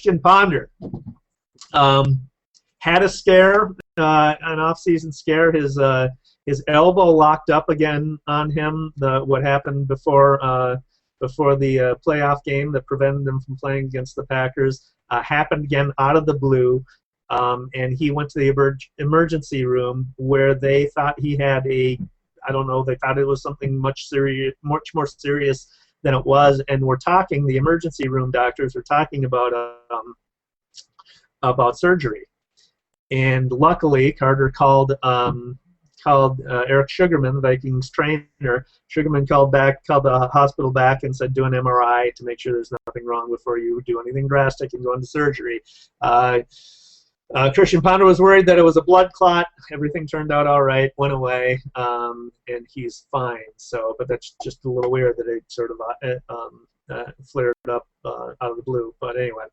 Christian Ponder had a scare, an off-season scare. His elbow locked up again on him. What happened before the playoff game that prevented him from playing against the Packers happened again out of the blue, and he went to the emergency room where they thought he had they thought it was something much more serious than it was, and the emergency room doctors were talking about surgery. And luckily, Carter called Eric Sugarman, the Vikings trainer. Sugarman called the hospital back and said, do an MRI to make sure there's nothing wrong before you do anything drastic and go into surgery. Christian Ponder was worried that it was a blood clot. Everything turned out all right, went away, and he's fine. But that's just a little weird that it sort of flared up out of the blue. But anyway.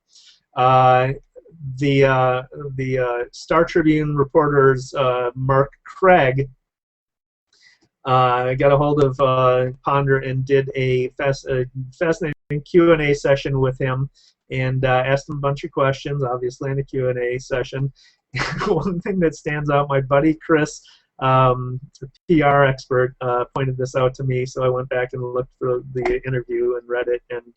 The Star Tribune reporters Mark Craig got a hold of Ponder and did a fascinating Q&A session with him and asked him a bunch of questions, obviously, in a Q&A session. One thing that stands out, my buddy Chris, the PR expert, pointed this out to me, so I went back and looked through the interview and read it, and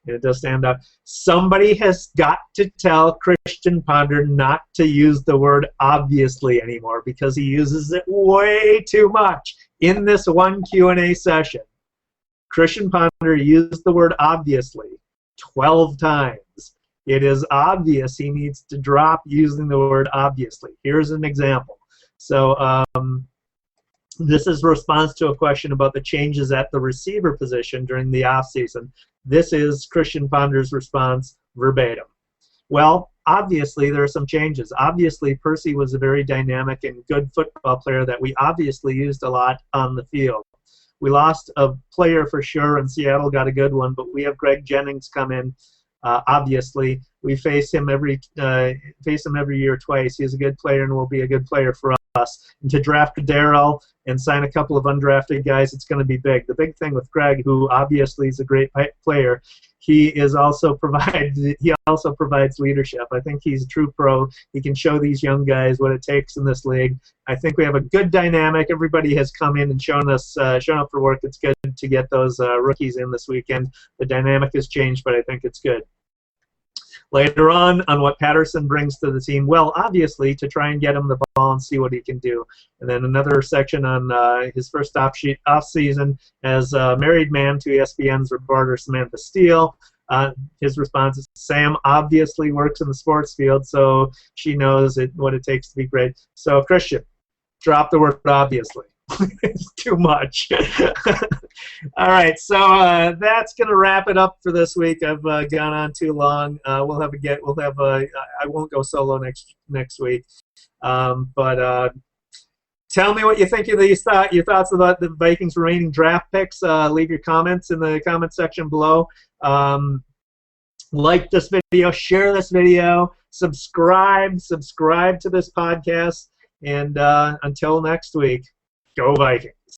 it does stand out. Somebody has got to tell Christian Ponder not to use the word obviously anymore because he uses it way too much. In this one Q&A session, Christian Ponder used the word obviously 12 times. It is obvious he needs to drop using the word obviously. Here's an example. So this is a response to a question about the changes at the receiver position during the offseason. This is Christian Ponder's response verbatim. Well, obviously there are some changes. Obviously Percy was a very dynamic and good football player that we obviously used a lot on the field. We lost a player for sure, and Seattle got a good one, but we have Greg Jennings come in. Obviously, we face him every year twice. He's a good player and will be a good player for us. And to draft Cordarrelle and sign a couple of undrafted guys, it's going to be big. The big thing with Greg, who obviously is a great player, he also provides leadership. I think he's a true pro. He can show these young guys what it takes in this league. I think we have a good dynamic. Everybody has come in and shown up for work. It's good to get those rookies in this weekend. The dynamic has changed, but I think it's good. Later on what Patterson brings to the team, well, obviously, to try and get him the ball and see what he can do. And then another section on his first off-season as a married man to ESPN's reporter Samantha Steele. His response is, Sam obviously works in the sports field, so she knows what it takes to be great. So, Christian, drop the word obviously. It's too much. All right, so that's going to wrap it up for this week. I've gone on too long. I won't go solo next week. But tell me what you think of these your thoughts about the Vikings' remaining draft picks. Leave your comments in the comment section below. Like this video, share this video, subscribe to this podcast, and until next week. Go Vikings.